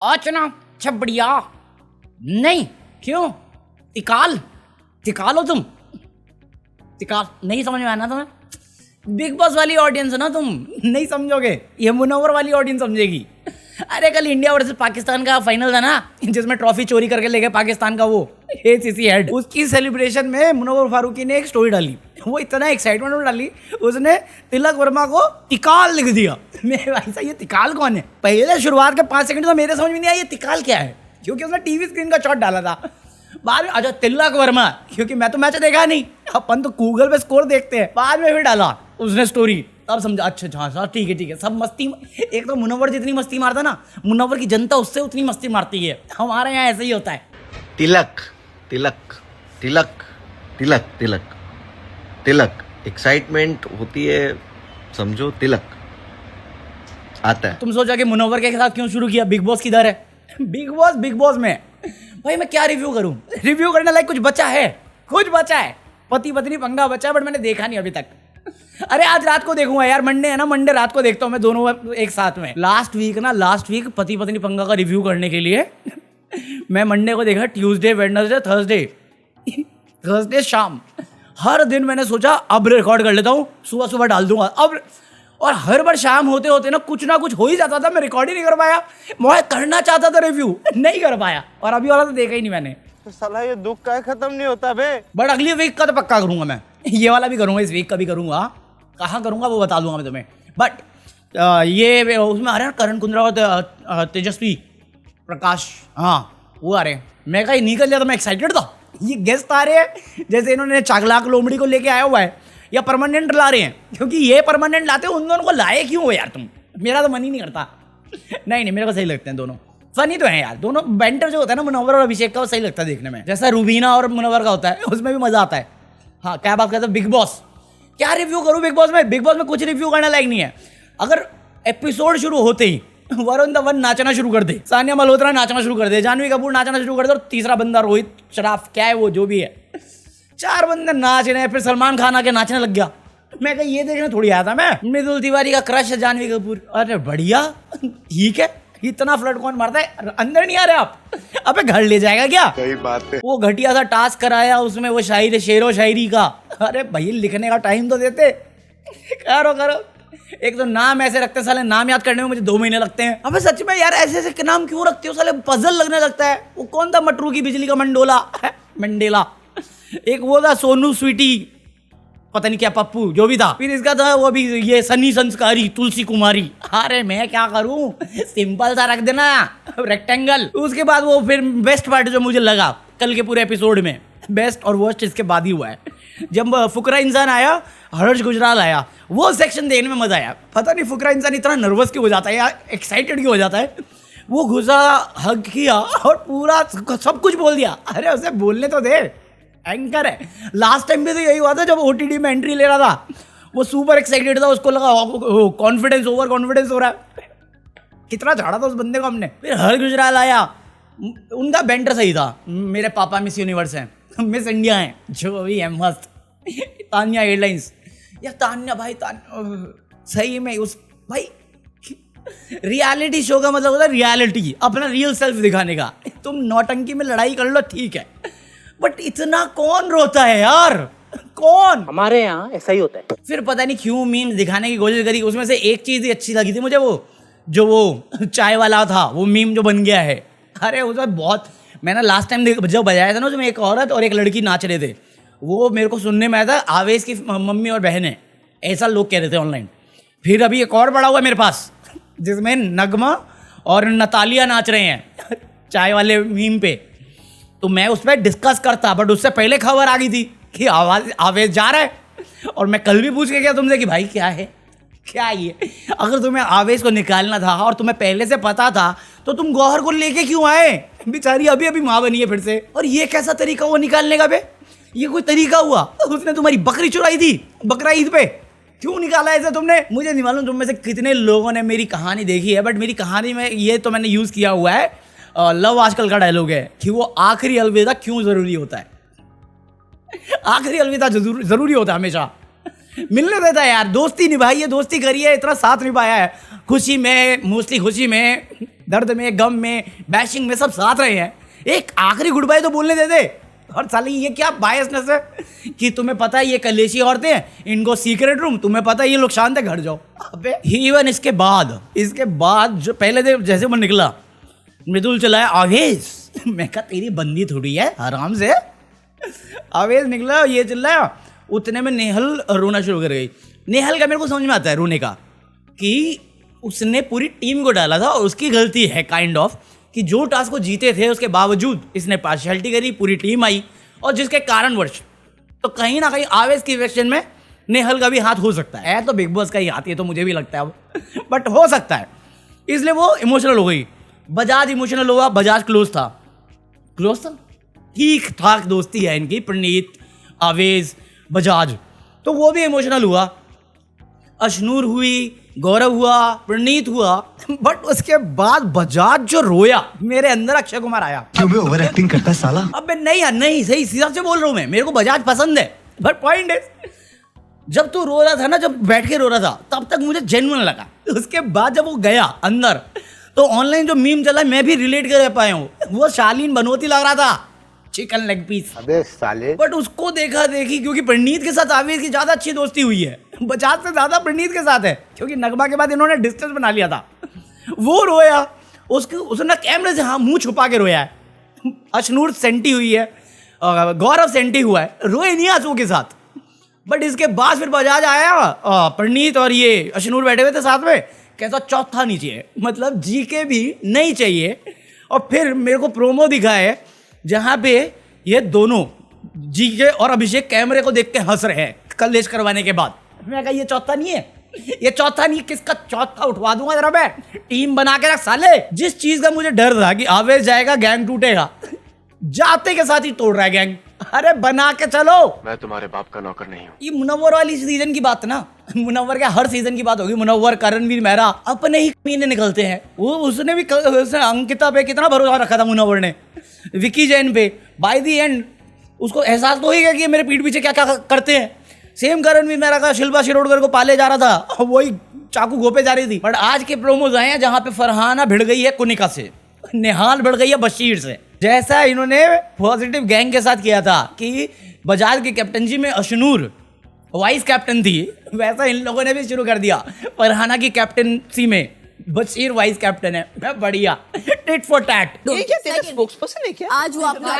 आचना छबड़िया नहीं क्यों तिकाल तिकाल हो तुम तिकाल नहीं समझ में आना तुम्हें बिग बॉस वाली ऑडियंस है ना तुम नहीं समझोगे ये मुनव्वर वाली ऑडियंस समझेगी। अरे कल इंडिया वर्सेस पाकिस्तान का फाइनल था ना जिसमें ट्रॉफी चोरी करके ले गए पाकिस्तान का वो एसीसी हेड उसकी सेलिब्रेशन में मुनव्वर फारूकी ने एक स्टोरी डाली। वो इतना एक्साइटमेंट में डाली उसने तिलक वर्मा को तिकाल लिख दिया। मैं भाई साहब ये तिकाल कौन है? पहले शुरुआत के 5 सेकंड तो मेरे समझ में नहीं आया ये तिकाल क्या है क्योंकि उसने टीवी स्क्रीन का शॉट डाला था। बाद में अच्छा तिलक वर्मा क्योंकि मैं तो मैच देखा नहीं अपन तो गूगल पे स्कोर देखते हैं। बाद में फिर डाला उसने स्टोरी तब समझा अच्छा हाँ ठीक है सब मस्ती। एक तो मुनव्वर जितनी मस्ती मारता ना मुनव्वर की जनता उससे उतनी मस्ती मारती है। हमारे यहाँ ऐसे ही होता है। तिलक तिलक तिलक तिलक तिलक तिलक एक्साइटमेंट होती है समझो तिलक आता है। तुम सोचा कि मुनव्वर के साथ क्यों शुरू किया? बिग बॉस किधर है? बिग बॉस में भाई मैं क्या रिव्यू करूं? रिव्यू करने लायक कुछ बचा है? कुछ बचा है? पति पत्नी पंगा बचा है बट मैंने देखा नहीं अभी तक। अरे आज रात को देखूंगा यार मंडे है ना मंडे रात को देखता हूँ मैं दोनों एक साथ में। लास्ट वीक पति पत्नी पंगा का रिव्यू करने के लिए मैं मंडे को देखा ट्यूसडे वेडनेसडे थर्सडे शाम। हर दिन मैंने सोचा अब रिकॉर्ड कर लेता हूँ सुबह डाल दूंगा अब। और हर बार शाम होते होते ना कुछ हो ही जाता था। मैं रिकॉर्ड ही नहीं कर पाया। मैं करना चाहता था रिव्यू नहीं कर पाया और अभी वाला तो देखा ही नहीं मैंने। तो साला ये दुख का खत्म नहीं होता बे। बट अगली वीक का तो पक्का करूंगा मैं। ये वाला भी करूंगा इस वीक का भी करूंगा। कहाँ करूंगा वो बता दूंगा मैं तुम्हें। बट ये उसमें आ रहे हैं करण कुंद्रा और तेजस्वी प्रकाश हाँ वो आ रहे हैं। मैं कहीं निकल जाता मैं एक्साइटेड था। ये गेस्ट आ रहे हैं जैसे इन्होंने चागलाक लोमड़ी को लेके आया हुआ है या परमानेंट ला रहे हैं क्योंकि ये परमानेंट लाते हैं उन दोनों को लाए क्यों हो यार तुम? मेरा तो मन ही नहीं करता। नहीं मेरे को सही लगते हैं दोनों। फनी तो है यार दोनों। बैंटर जो होता है ना मुनव्वर और अभिषेक का वो सही लगता है देखने में। जैसा रूबीना और मुनव्वर का होता है उसमें भी मजा आता है। हाँ क्या बात करते हैं बिग बॉस। क्या रिव्यू करूँ बिग बॉस में? बिग बॉस में कुछ रिव्यू करने लायक नहीं है। अगर एपिसोड शुरू होते ही वरुण धवन नाचना शुरू कर दे सानिया मल्होत्रा नाचना शुरू कर दे जानवी कपूर नाचना शुरू कर दे और तीसरा बंदा रोहित शराफ क्या है वो जो भी है 4 बंदे नाच रहे हैं फिर सलमान खान आके नाचने लग गया। मैं कहा ये देखने थोड़ी आया था मैं। मृदुल तिवारी का क्रश है जानवी कपूर। अरे बढ़िया ठीक है इतना फ्लर्ट कौन मारता है? अंदर नहीं आ रहे आप? अबे घर ले जाएगा क्या? सही बात है। वो घटिया सा टास्क कराया उसमें वो शायरी शेरो शायरी का। अरे भाई लिखने का टाइम तो देते। करो एक तो नाम ऐसे रखते हैं साले नाम याद करने में मुझे 2 महीने लगते हैं। अबे सच में यार ऐसे नाम क्यों रखते हो साले? पजल लगने लगता है। वो कौन था मटरू की बिजली का मंडेला एक वो था सोनू स्वीटी पता नहीं क्या पप्पू जो भी था। फिर इसका था वो भी ये सनी संस्कारी तुलसी कुमारी। अरे मैं क्या करूं सिंपल सा रख देना रेक्टेंगल। उसके बाद वो फिर बेस्ट पार्ट जो मुझे लगा कल के पूरे एपिसोड में बेस्ट और वर्स्ट इसके बाद ही हुआ है जब फुकरा इंसान आया हर्ष गुजराल आया। वो सेक्शन देखने में मजा आया। पता नहीं फुकरा इंसान इतना नर्वस क्यों हो जाता है या एक्साइटेड क्यों हो जाता है। वो घुसा हग किया और पूरा सब कुछ बोल दिया। अरे उसे बोलने तो दे एंकर है। लास्ट टाइम भी तो यही हुआ था जब ओटीटी में एंट्री ले रहा था वो सुपर एक्साइटेड था उसको लगा कॉन्फिडेंस ओवर कॉन्फिडेंस हो रहा है। कितना झाड़ा था उस बंदे को हमने। फिर हर गुजराल आया उनका बैंटर सही था। मेरे पापा मिस यूनिवर्स हैं मिस इंडिया हैं जो भी है मस्त। तान्या एयरलाइंस या तान्या भाई सही में उस भाई रियलिटी शो का मतलब होता है रियलिटी अपना रियल सेल्फ दिखाने का। तुम नौटंकी में लड़ाई कर लो ठीक है बट इतना कौन रोता है यार? कौन? हमारे यहाँ ऐसा ही होता है। फिर पता नहीं क्यों मीम दिखाने की कोशिश करी। उसमें से एक चीज ही अच्छी लगी थी मुझे वो जो वो चाय वाला था वो मीम जो बन गया है। अरे उसमें बहुत मैंने लास्ट टाइम जब बजाया था ना उसमें एक औरत और एक लड़की नाच रहे थे वो मेरे को सुनने में आया था आवेश की मम्मी और बहन है ऐसा लोग कह रहे थे ऑनलाइन। फिर अभी एक और बड़ा हुआ मेरे पास जिसमें नगमा और नतालिया नाच रहे हैं चाय वाले मीम पे। तो मैं उस पर डिस्कस करता बट उससे पहले खबर आ गई थी कि आवेश जा रहा है। और मैं कल भी पूछ के गया तुमसे कि भाई क्या है क्या ये? अगर तुम्हें आवेश को निकालना था और तुम्हें पहले से पता था तो तुम गौहर को लेके क्यों आए? बेचारी अभी माँ बनी है फिर से। और ये कैसा तरीका हुआ निकालने का बे? ये कोई तरीका हुआ? उसने तुम्हारी बकरी चुराई थी बकरा ईद पे क्यों निकाला ऐसे तुमने? मुझे नहीं मालूम तुम में से कितने लोगों ने मेरी कहानी देखी है बट मेरी कहानी में ये तो मैंने यूज़ किया हुआ है। लव आजकल का डायलॉग है कि वो आखिरी अलविदा क्यों जरूरी होता है। आखिरी अलविदा जरूरी होता है हमेशा। मिलने देता है यार दोस्ती निभाई है दोस्ती करी है इतना साथ निभाया है खुशी में मोस्टली खुशी में दर्द में, गम में, बैशिंग में सब साथ रहे हैं। एक आखिरी गुड बाय तो बोलने दे दे। और साली ये क्या बायसनेस है कि तुम्हें पता है ये कलेशी औरतें हैं, इनको सीक्रेट रूम, तुम्हें पता है ये लोग शांत है, घर जाओ। अबे इवन इसके बाद जो पहले दिन जैसे वो निकला, मृदुल चलाया आवेश, मैं कहा तेरी बंदी थोड़ी है, आराम से। आवेश निकला, ये चिल्लाया, उतने में नेहल रोना शुरू कर गई। नेहल का मेरे को समझ में आता है रोने का, कि उसने पूरी टीम को डाला था और उसकी गलती है काइंड ऑफ, कि जो टास्क को जीते थे उसके बावजूद इसने पार्शियलिटी करी, पूरी टीम आई, और जिसके कारणवश तो कहीं ना कहीं आवेश की क्वेश्चन में नेहल का भी हाथ हो सकता है। तो बिग बॉस का ही हाथ है, तो मुझे भी लगता है अब बट हो सकता है, इसलिए वो इमोशनल हो गई। बजाज इमोशनल हुआ, बजाज क्लोज था ठीक ठाक दोस्ती है इनकी, प्रणीत, आवेश, बजाज, तो वो भी इमोशनल हुआ। अशनूर हुई, गौरव हुआ, प्रणीत हुआ, बट उसके बाद बजाज जो रोया, मेरे अंदर अक्षय कुमार आया। क्यों बे ओवर एक्टिंग करता है साला? अबे नहीं यार, नहीं, सही सीधा से बोल रहा हूं मैं, मेरे को बजाज पसंद है, बट पॉइंट है जब तू रो रहा था ना, जब बैठ के रो रहा था, तब तक मुझे जेन्युइन लगा। उसके बाद जब वो गया अंदर, तो ऑनलाइन जो मीम चला मैं भी रिलेट कर पाया हूँ। वो शालीन बनोती लग रहा था, चिकन लेग पीस। अबे साले, बट उसको देखा देखी, क्योंकि प्रणीत के साथ आवेश की ज्यादा अच्छी दोस्ती हुई है, बजाज से ज्यादा प्रणीत के साथ है, क्योंकि नगमा के बाद इन्होंने डिस्टेंस बना लिया था। वो रोया, उसने कैमरे से हाँ मुंह छुपा के रोया है। अशनूर सेंटी हुई है, गौरव सेंटी हुआ है, रोए नहीं आंसू के साथ। बट इसके बाद फिर बजाज आया, प्रणीत और ये अशनूर बैठे हुए थे साथ में, कैसा चौथा नहीं चाहिए, मतलब जी के भी नहीं चाहिए। और फिर मेरे को प्रोमो दिखा है जहाँ पे ये दोनों जी के और अभिषेक कैमरे को देख के हंस रहे हैं कलेश करवाने के बाद। मैं कहा ये चौथा नहीं है, ये चौथा नहीं, किसका चौथा उठवा दूंगा जरा मैं, टीम बना के रख साले। जिस चीज का मुझे डर था कि आवेश जाएगा गैंग टूटेगा, जाते के साथ ही तोड़ रहा है गैंग। अरे बना के चलो, मैं तुम्हारे बाप का नौकर नहीं हूँ। ये मुनव्वर वाली सीजन की बात ना, मुनव्वर क्या हर सीजन की बात होगी, मुनव्वर, करणवीर, मेहरा अपने ही कमीने निकलते हैं। वो उसने भी अंकिता पे कितना भरोसा रखा था मुनव्वर ने, विकी जैन पे, बाय दी एंड उसको एहसास तो हो ही गया कि मेरे पीठ पीछे क्या क्या करते हैं। सेम करणवीर मेहरा का शिल्पा शिरोडकर को पाले जा रहा था, वही चाकू घोपे जा रही थी। बट आज के प्रोमोज आए हैं जहां पे फरहाना भिड़ गई है कुनिका से, निहाल भिड़ गई है बशीर से। जैसा इन्होंने पॉजिटिव गैंग के साथ किया था कि बजाज की कैप्टनसी में अशनूर वाइस कैप्टन थी, वैसा इन लोगों ने भी शुरू कर दिया। फरहाना की कैप्टनसी में बशीर वाइस कैप्टन है। मैं बढ़िया, टिट फॉर टैट। ये क्या तेरा स्पोक्सपर्सन है क्या? आज वो आपका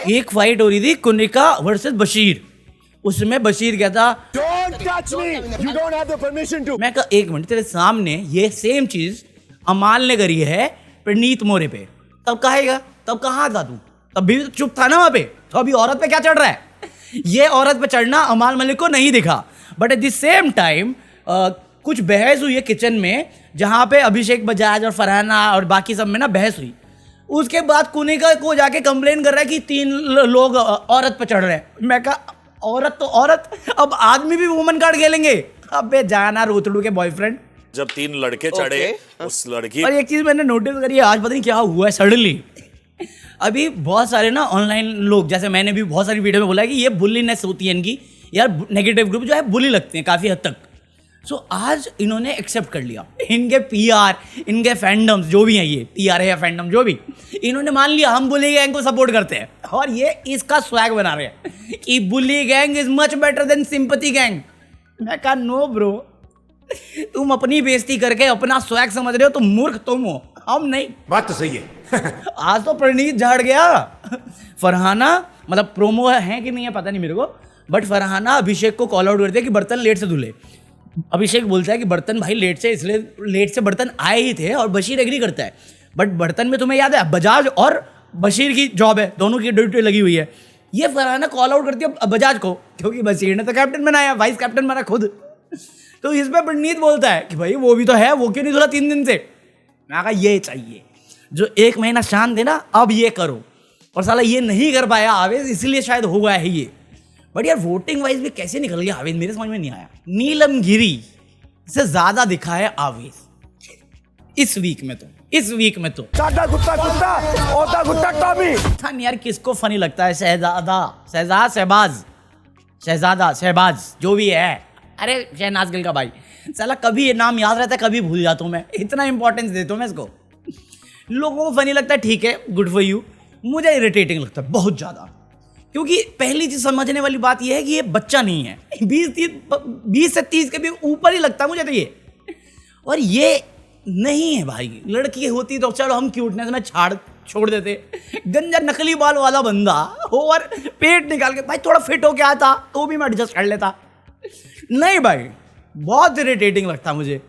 एक फाइट हो रही थी कुनिका वर्सेस बशीर, उसमें बशीर कहता Don't touch me! You don't have the permission to. मैं कहा एक मिनट, तेरे सामने ये सेम चीज अमाल ने करी है प्रणीत मोरे पे, तब कहेगा, तब कहाँ था तू, तब भी चुप था ना वहां पे। तो अभी औरत पे क्या चढ़ रहा है? ये औरत पे चढ़ना अमाल मलिक को नहीं दिखा। But at the same time कुछ बहस हुई है किचन में, जहां पे अभिषेक बजाज और फरहाना और बाकी सब में ना बहस हुई। उसके बाद कुनिका को जाके कंप्लेन कर रहा है कि 3 लोग औरत पे चढ़ रहे हैं। मैं कहा औरत तो औरत, अब आदमी भी वुमन कार्ड खेलेंगे? अबे जाना रोतड़ू के बॉयफ्रेंड। जब 3 लड़के चढ़े उस लड़की, और एक चीज मैंने नोटिस करी है आज, पता नहीं क्या हुआ है सडनली, अभी बहुत सारे ना ऑनलाइन लोग, जैसे मैंने भी बहुत सारी वीडियो में बोला है कि ये बुलीनेस होती है इनकी, यार नेगेटिव ग्रुप जो है बुली लगते हैं काफ़ी हद तक। सो आज इन्होंने एक्सेप्ट कर लिया, इनके पीआर, इनके फैंडम्स जो भी हैं, ये पीआर है या फैंडम जो भी, इन्होंने मान लिया हम बुली गैंग को सपोर्ट करते हैं। और ये इसका स्वैग बना रहे हैं कि bully gang is much better than sympathy gang. मैं कहा नो ब्रो, तुम अपनी बेइज्जती करके अपना स्वैग समझ रहे हो, तुम मूर्ख तुम हो, हम नहीं। बात तो सही है। आज तो प्रणीत झाड़ गया। फरहाना, मतलब प्रोमो है कि नहीं है पता नहीं मेरे को, बट फरहाना अभिषेक को कॉल आउट करती है कि बर्तन लेट से धुले। अभिषेक बोलता है कि बर्तन भाई लेट से, इसलिए लेट से बर्तन आए ही थे, और बशीर एग्री करता है। बट बर्तन में तुम्हें याद है बजाज और बशीर की जॉब है, दोनों की ड्यूटी लगी हुई है। ये फरहाना कॉल आउट करती है बजाज को, क्योंकि बशीर ने तो कैप्टन बनाया, वाइस कैप्टन बना खुद। तो इस पर प्रणीत बोलता है कि भाई वो भी तो है, वो क्यों नहीं धुला 3 दिन से? मैं कहा ये चाहिए, जो 1 महीना शांत है ना, अब ये करो। और साला ये नहीं कर पाया आवेश, इसलिए शायद हो गया है ये। बट यार वोटिंग वाइज भी कैसे निकल गया आवेश, मेरे समझ में नहीं आया। नीलम गिरी से ज्यादा दिखा है आवेश इस वीक में तो, इस वीक में तो। टाटा कुत्ता कुत्ता, ओटा कुत्ता टॉमी। था नहीं यार, किसको फनी लगता है? शहजादा, शहबाज जो भी है, अरे शहनाज गिल का भाई, साला कभी ये नाम याद रहता है, कभी भूल जाता हूँ मैं, इतना इंपॉर्टेंस देता हूँ मैं इसको। लोगों को फनी लगता है, ठीक है, गुड फॉर यू। मुझे इरिटेटिंग लगता है बहुत ज़्यादा, क्योंकि पहली चीज़ समझने वाली बात यह है कि ये बच्चा नहीं है, 20 से 30 के भी ऊपर ही लगता है मुझे तो ये। और ये नहीं है भाई, लड़की होती तो चलो हम क्यूटनेस में छोड़ देते, गंजा नकली बाल वाला बंदा हो और पेट निकाल के भाई थोड़ा फिट हो के आता तो भी मैं एडजस्ट कर लेता। नहीं भाई, बहुत इरिटेटिंग लगता मुझे।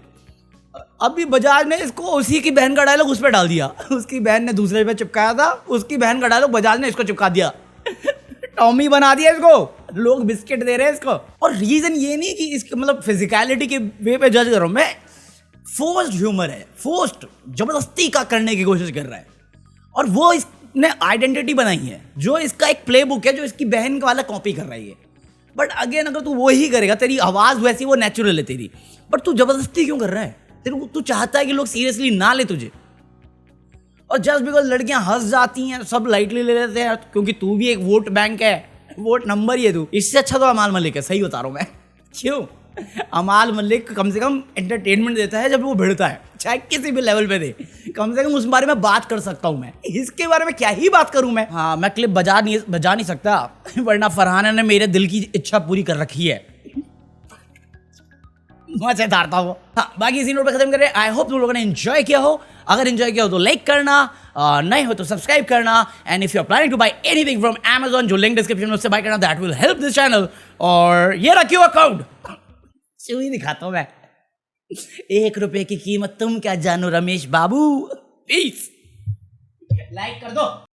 अभी बजाज ने इसको उसी की बहन का डायलॉग उस पर डाल दिया, उसकी बहन ने दूसरे पे चिपकाया था, उसकी बहन का डायलॉग बजाज ने इसको चिपका दिया, टॉमी बना दिया इसको, लोग बिस्किट दे रहे हैं इसको। और रीजन ये नहीं कि इसके मतलब फिजिकलिटी के वे पे जज कर रहा हूं मैं, फोर्स्ड ह्यूमर है, फोर्स्ड जबरदस्ती का करने की कोशिश कर रहा है। और वो इसने आइडेंटिटी बनाई है, जो इसका एक प्लेबुक है, जो इसकी बहन वाला कॉपी कर रही है। बट अगेन अगर तू वो ही करेगा, तेरी आवाज़ वैसी, वो नेचुरल है तेरी, बट तू जबरदस्ती क्यों कर रहा है? तेरे को तू चाहता है कि लोग सीरियसली ना ले तुझे, और जस्ट बिकॉज लड़कियां हंस जाती हैं सब लाइटली ले लेते हैं, क्योंकि तू भी एक वोट बैंक है, वोट नंबर ही है तू। इससे अच्छा तो अमाल मलिक है, सही बता रहा हूँ मैं। क्यों? अमाल मलिक कम से कम एंटरटेनमेंट देता है जब वो भिड़ता है, चाहे किसी भी लेवल पे दे, कम से कम उस बारे में बात कर सकता हूँ मैं। इसके बारे में क्या ही बात करूँ मैं। हाँ, मैं क्लिप बजा नहीं सकता, वरना फरहाना ने मेरे दिल की इच्छा पूरी कर रखी है। मजेदार था वो। हाँ, बाकी इसी नोट पे खत्म करें। आई होप तुम लोगों ने एंजॉय किया हो। अगर एंजॉय किया हो तो लाइक करना, नहीं हो तो सब्सक्राइब करना, and if you are planning to buy anything from Amazon, जो लिंक डिस्क्रिप्शन में उससे बाय करना, that will help this channel. और ये रखियो अकाउंट, सुई दिखाता हूं मैं, 1 रुपए की कीमत तुम क्या जानो रमेश बाबू। पीस, लाइक कर दो।